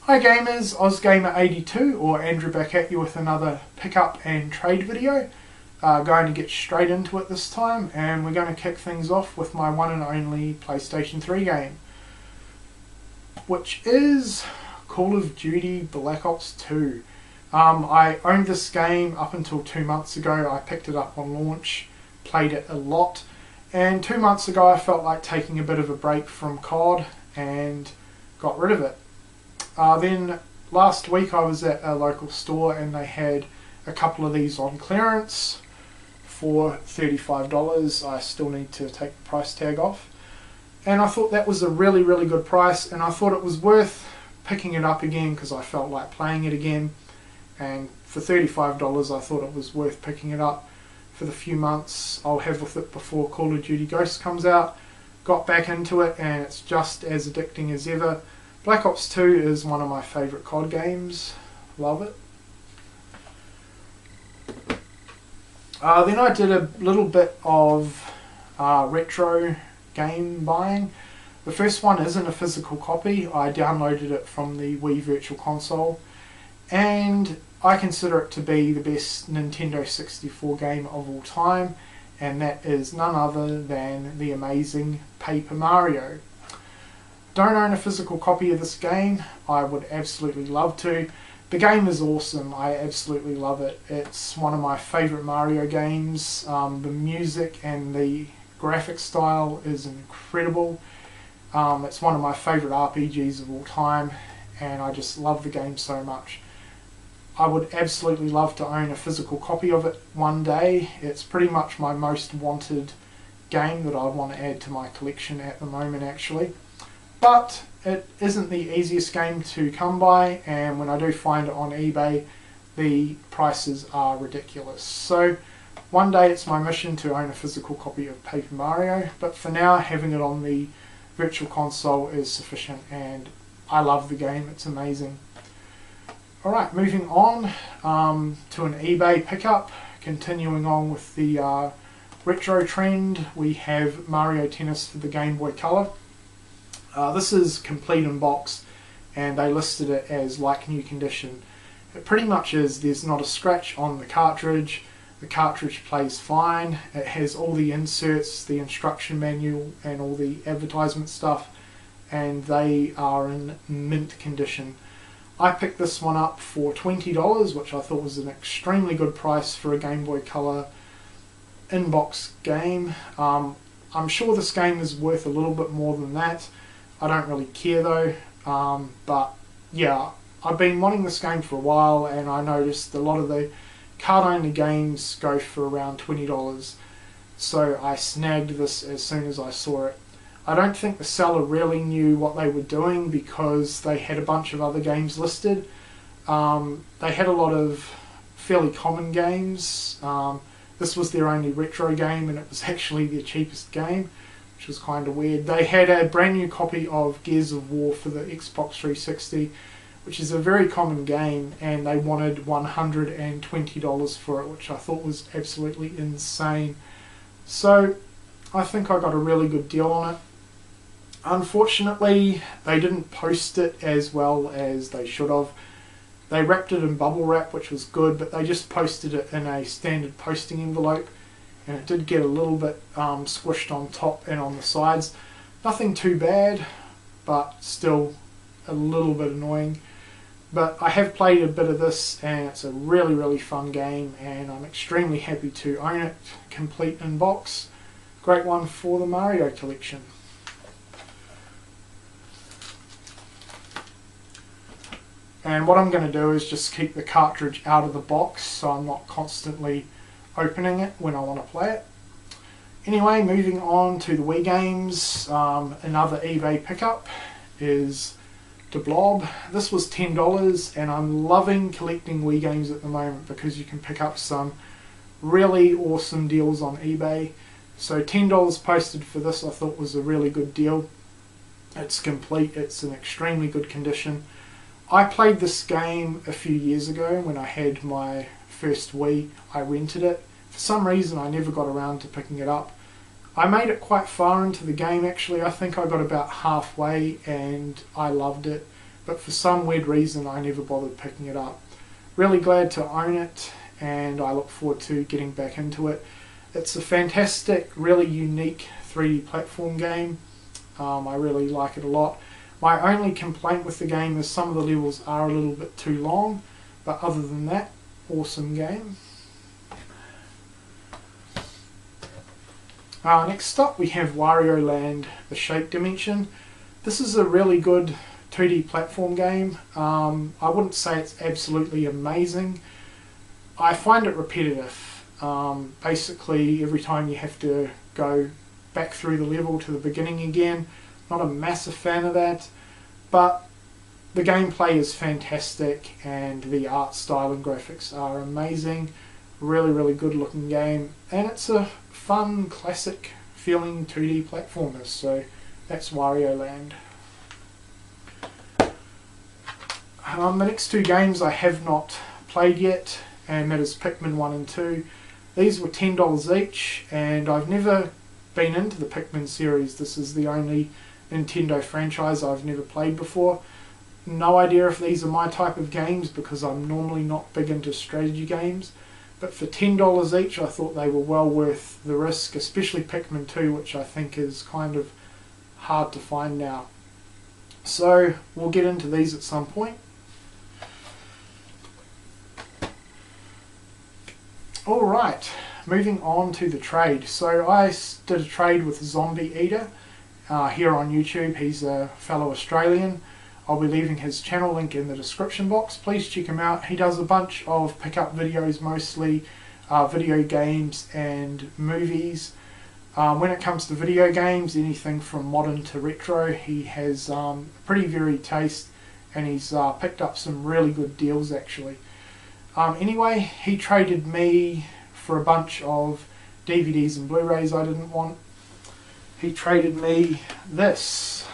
Hi gamers, OzGamer82 or Andrew back at you with another pickup and trade video. Going to get straight into it this time, and we're going to kick things off with my one and only PlayStation 3 game, which is Call of Duty Black Ops 2. I owned this game up until 2 months ago. I picked it up on launch, played it a lot, and 2 months ago I felt like taking a bit of a break from COD and got rid of it. Then last week I was at a local store and they had a couple of these on clearance for $35. I still need to take the price tag off, and I thought that was a really good price, and I thought it was worth picking it up again because I felt like playing it again, and for $35 I thought it was worth picking it up for the few months I'll have with it before Call of Duty Ghosts comes out. Got back into it and it's just as addicting as ever. Black Ops 2 is one of my favourite COD games. Love it. Then I did a little bit of retro game buying. The first one isn't a physical copy. I downloaded it from the Wii Virtual Console, and I consider it to be the best Nintendo 64 game of all time, and that is none other than the amazing Paper Mario. Don't own a physical copy of this game. I would absolutely love to. The game is awesome. I absolutely love it. It's one of my favourite Mario games. The music and the graphic style is incredible. It's one of my favourite RPGs of all time, and I just love the game so much. I would absolutely love to own a physical copy of it one day. It's pretty much my most wanted game that I want to add to my collection at the moment, actually. But it isn't the easiest game to come by, and when I do find it on eBay, the prices are ridiculous. So one day it's my mission to own a physical copy of Paper Mario, but for now having it on the Virtual Console is sufficient, and I love the game. It's amazing. Alright, moving on to an eBay pickup. Continuing on with the retro trend, we have Mario Tennis for the Game Boy Color. This is complete in box, and they listed it as like new condition. It pretty much is. There's not a scratch on the cartridge plays fine, it has all the inserts, the instruction manual and all the advertisement stuff, and they are in mint condition. I picked this one up for $20, which I thought was an extremely good price for a Game Boy Color in-box game. I'm sure this game is worth a little bit more than that. I don't really care though, but yeah, I've been wanting this game for a while, and I noticed a lot of the card-only games go for around $20, so I snagged this as soon as I saw it. I don't think the seller really knew what they were doing because they had a bunch of other games listed. They had a lot of fairly common games. This was their only retro game, and it was actually their cheapest game, which was kind of weird. They had a brand new copy of Gears of War for the Xbox 360, which is a very common game, and they wanted $120 for it, which I thought was absolutely insane. So I think I got a really good deal on it. Unfortunately, they didn't post it as well as they should have. They wrapped it in bubble wrap, which was good, but they just posted it in a standard posting envelope, and it did get a little bit squished on top and on the sides. Nothing too bad, but still a little bit annoying. But I have played a bit of this, and it's a really fun game, and I'm extremely happy to own it complete in box. Great one for the Mario collection. And what I'm going to do is just keep the cartridge out of the box so I'm not constantly opening it when I want to play it. Anyway, moving on to the Wii games, another eBay pickup is the Blob. This was $10, and I'm loving collecting Wii games at the moment because you can pick up some really awesome deals on eBay. So $10 posted for this I thought was a really good deal. It's complete, it's in extremely good condition. I played this game a few years ago when I had my first Wii. I rented it. For some reason I never got around to picking it up. I made it quite far into the game actually. I think I got about halfway and I loved it, but for some weird reason I never bothered picking it up. Really glad to own it, and I look forward to getting back into it. It's a fantastic, really unique 3D platform game. I really like it a lot. My only complaint with the game is some of the levels are a little bit too long, but other than that, awesome game. Next up we have Warioland, the Shape Dimension. This is a really good 2D platform game. I wouldn't say it's absolutely amazing. I find it repetitive. Basically every time you have to go back through the level to the beginning again. Not a massive fan of that, but the gameplay is fantastic and the art style and graphics are amazing. Really good looking game, and it's a fun classic feeling 2D platformer, so that's Warioland. The next two games I have not played yet, and that is Pikmin 1 and 2. These were $10 each, and I've never been into the Pikmin series. This is the only Nintendo franchise I've never played before. No idea if these are my type of games because I'm normally not big into strategy games. But for $10 each, I thought they were well worth the risk, especially Pikmin 2, which I think is kind of hard to find now. So we'll get into these at some point. Alright, moving on to the trade. So I did a trade with ZombieEater here on YouTube. He's a fellow Australian. I'll be leaving his channel link in the description box. Please check him out. He does a bunch of pickup videos, mostly video games and movies. When it comes to video games, anything from modern to retro, he has a pretty varied taste, and he's picked up some really good deals actually. Anyway, he traded me for a bunch of DVDs and Blu-rays I didn't want. He traded me this,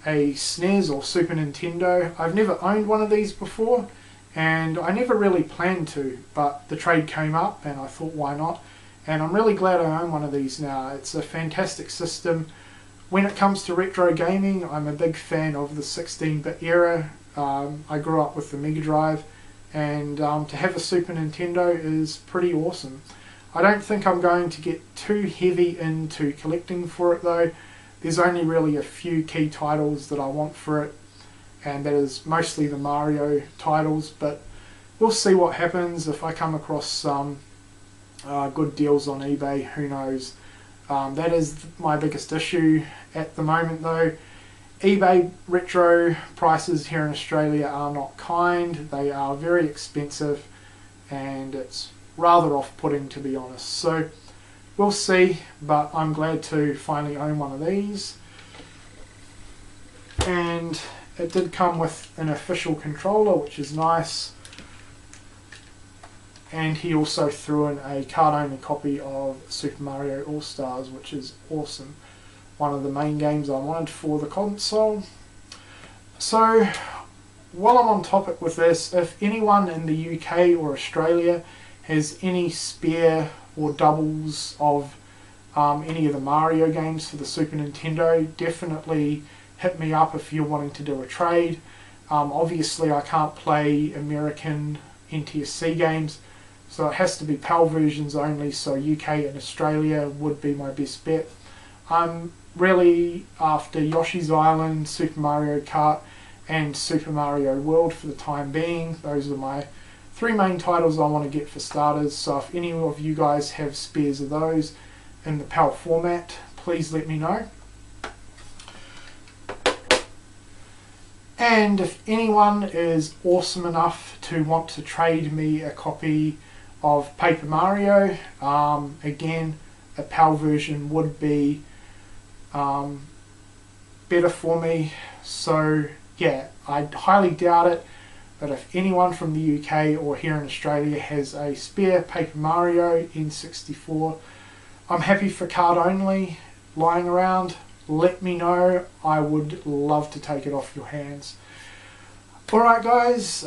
a SNES or Super Nintendo. I've never owned one of these before, and I never really planned to, but the trade came up and I thought why not, and I'm really glad I own one of these now. It's a fantastic system. When it comes to retro gaming, I'm a big fan of the 16-bit era. I grew up with the Mega Drive, and to have a Super Nintendo is pretty awesome. I don't think I'm going to get too heavy into collecting for it though. There's only really a few key titles that I want for it, and that is mostly the Mario titles, but we'll see what happens. If I come across some good deals on eBay, who knows. That is my biggest issue at the moment though. eBay retro prices here in Australia are not kind. They are very expensive, and it's rather off-putting to be honest. So we'll see, but I'm glad to finally own one of these. And it did come with an official controller, which is nice. And he also threw in a card-only copy of Super Mario All-Stars, which is awesome. One of the main games I wanted for the console. So, while I'm on topic with this, if anyone in the UK or Australia has any spare or doubles of any of the Mario games for the Super Nintendo, definitely hit me up if you're wanting to do a trade. Obviously I can't play American NTSC games, so it has to be PAL versions only, so UK and Australia would be my best bet. I'm really after Yoshi's Island, Super Mario Kart and Super Mario World for the time being. Those are my three main titles I want to get for starters, so if any of you guys have spares of those in the PAL format, please let me know. And if anyone is awesome enough to want to trade me a copy of Paper Mario, again a PAL version would be better for me. So yeah, I highly doubt it, but if anyone from the UK or here in Australia has a spare Paper Mario N64, I'm happy for card only lying around. Let me know. I would love to take it off your hands. Alright guys,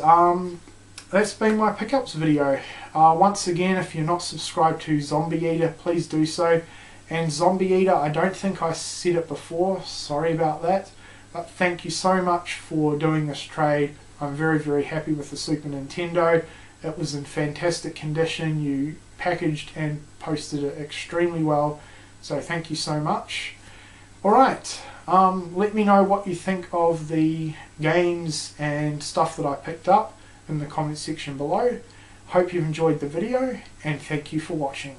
that's been my pickups video. Once again, if you're not subscribed to ZombieEater, please do so. And ZombieEater, I don't think I said it before, sorry about that, but thank you so much for doing this trade. I'm very, very happy with the Super Nintendo. It was in fantastic condition. You packaged and posted it extremely well, so thank you so much. Alright, let me know what you think of the games and stuff that I picked up in the comment section below. Hope you've enjoyed the video, and thank you for watching.